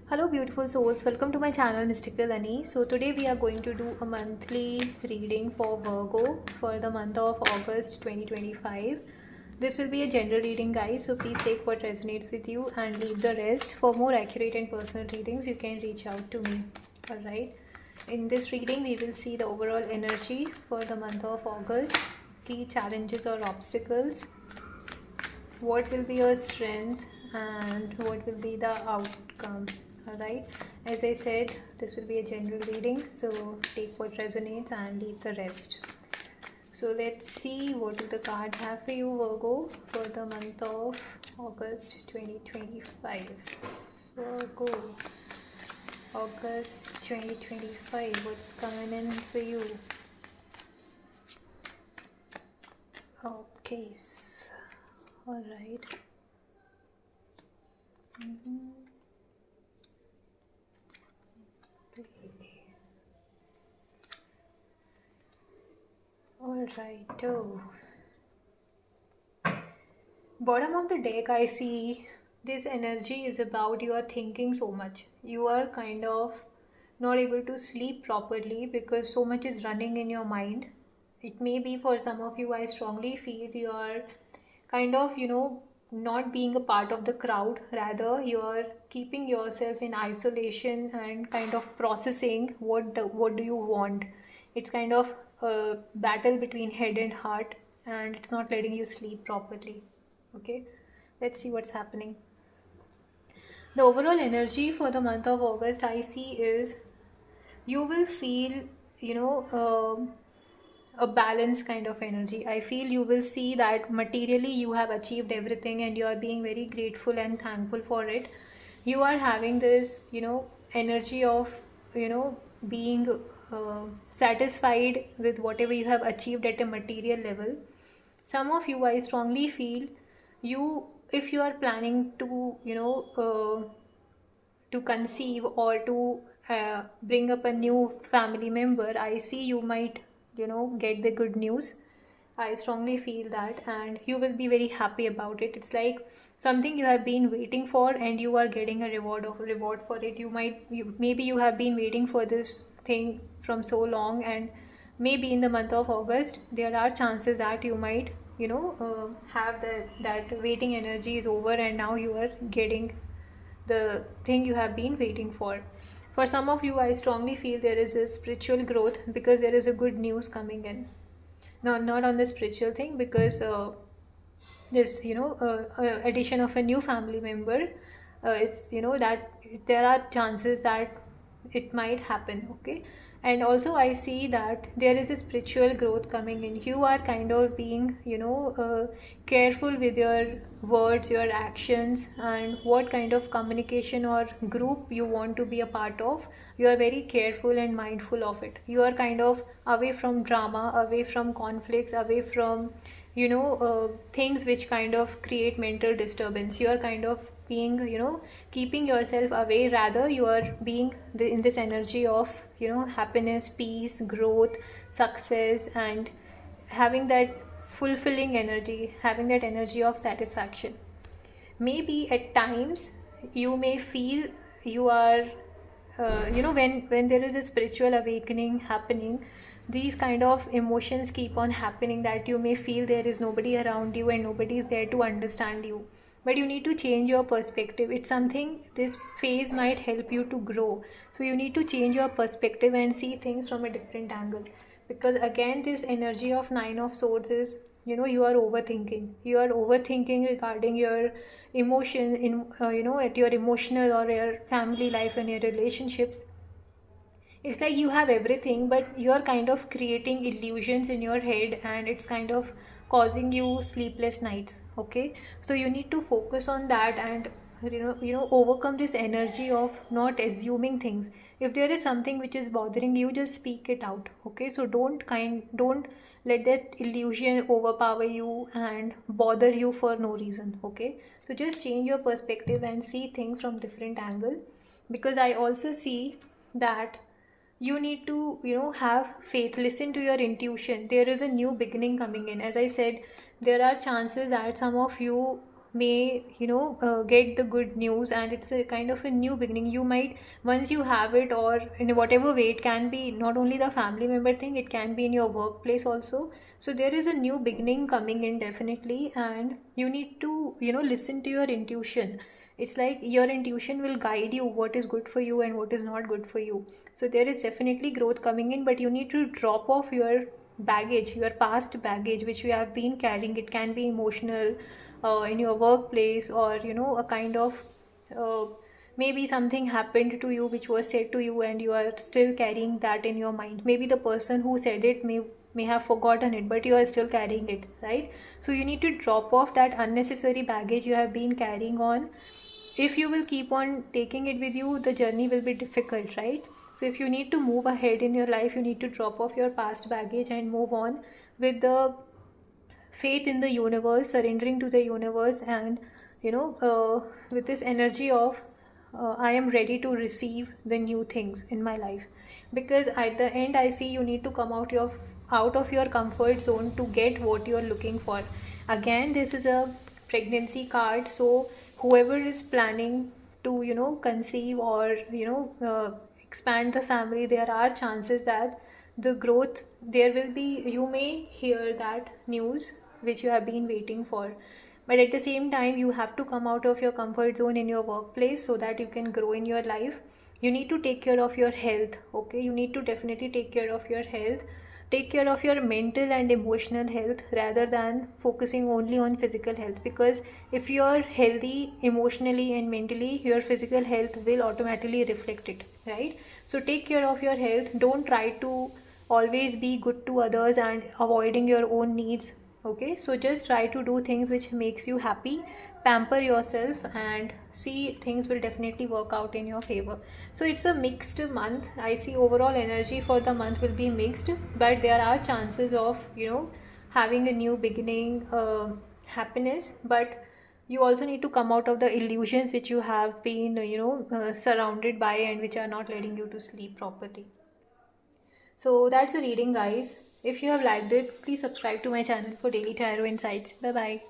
Hello beautiful souls, welcome to my channel Mystical Annie. So today we are going to do a monthly reading for Virgo for the month of August 2025. This will be a general reading guys, so please take what resonates with you and leave the rest. For more accurate and personal readings you can reach out to me. Alright, in this reading we will see the overall energy for the month of August, key challenges or obstacles, what will be your strength and what will be the outcome. All right, as I said, this will be a general reading, so take what resonates and leave the rest. So let's see what do the cards have for you, Virgo, for the month of August 2025. Virgo, August 2025, what's coming in for you? Okay, all right. All right. Oh, bottom of the deck, I see this energy is about you are thinking so much. You are kind of not able to sleep properly because so much is running in your mind. It may be for some of you, I strongly feel you are kind of, not being a part of the crowd. Rather, you are keeping yourself in isolation and kind of processing what do you want. It's kind of a battle between head and heart, and it's not letting you sleep properly. Okay, let's see what's happening. The overall energy for the month of August I see is you will feel, you know a balanced kind of energy. I feel you will see that materially you have achieved everything and you are being very grateful and thankful for it. You are having this, energy of, being satisfied with whatever you have achieved at a material level. Some of you, I strongly feel, you if you are planning to, to conceive or to bring up a new family member, I see you might, get the good news. I strongly feel that, and you will be very happy about it. It's like something you have been waiting for and you are getting a reward for it. Maybe you have been waiting for this thing from so long, and maybe in the month of August there are chances that you might, have that waiting energy is over and now you are getting the thing you have been waiting for. For some of you, I strongly feel there is a spiritual growth because there is a good news coming in. No, not on the spiritual thing, because this, addition of a new family member, it's, that there are chances that it might happen. Okay, and also I see that there is a spiritual growth coming in. You are kind of being, careful with your words, your actions, and what kind of communication or group you want to be a part of. You are very careful and mindful of it. You are kind of away from drama, away from conflicts, away from, things which kind of create mental disturbance. You are kind of being, keeping yourself away. Rather, you are being in this energy of, happiness, peace, growth, success, and having that fulfilling energy, having that energy of satisfaction. Maybe at times you may feel you are, when there is a spiritual awakening happening, these kind of emotions keep on happening, that you may feel there is nobody around you and nobody is there to understand you. But you need to change your perspective. It's something, this phase might help you to grow. So you need to change your perspective and see things from a different angle. Because again, this energy of Nine of Swords is, you are overthinking. You are overthinking regarding your emotion in, at your emotional or your family life and your relationships. It's like you have everything, but you're kind of creating illusions in your head, and it's kind of causing you sleepless nights. Okay, so you need to focus on that and, overcome this energy of not assuming things. If there is something which is bothering you, just speak it out. Okay, so don't let that illusion overpower you and bother you for no reason. Okay, so just change your perspective and see things from different angle. Because I also see that you need to, have faith, listen to your intuition. There is a new beginning coming in. As I said, there are chances that some of you may get the good news, and it's a kind of a new beginning. You might, once you have it, or in whatever way, it can be not only the family member thing, it can be in your workplace also. So there is a new beginning coming in, definitely, and you need to listen to your intuition. It's like your intuition will guide you what is good for you and what is not good for you. So there is definitely growth coming in, but you need to drop off your baggage, your past baggage which you have been carrying. It can be emotional, in your workplace, or a kind of, uh, maybe something happened to you which was said to you and you are still carrying that in your mind. Maybe the person who said it may have forgotten it, but you are still carrying it, right? So you need to drop off that unnecessary baggage you have been carrying on. If you will keep on taking it with you, the journey will be difficult, right? So if you need to move ahead in your life, you need to drop off your past baggage and move on with the faith in the universe, surrendering to the universe, and with this energy of, I am ready to receive the new things in my life. Because at the end, I see you need to come out of your comfort zone to get what you are looking for. Again, this is a pregnancy card, so whoever is planning to conceive, or expand the family, there are chances that the growth, there will be, you may hear that news which you have been waiting for. But at the same time, you have to come out of your comfort zone in your workplace so that you can grow in your life. You need to take care of your health, okay? You need to definitely take care of your health. Take care of your mental and emotional health rather than focusing only on physical health, because if you are healthy emotionally and mentally, your physical health will automatically reflect it, right? So take care of your health. Don't try to always be good to others and avoiding your own needs. Okay, so just try to do things which makes you happy. Pamper yourself and see things will definitely work out in your favor. So it's a mixed month. I see overall energy for the month will be mixed, but there are chances of having a new beginning, happiness. But you also need to come out of the illusions which you have been surrounded by, and which are not letting you to sleep properly. So that's the reading, guys. If you have liked it, please subscribe to my channel for daily tarot insights. Bye bye.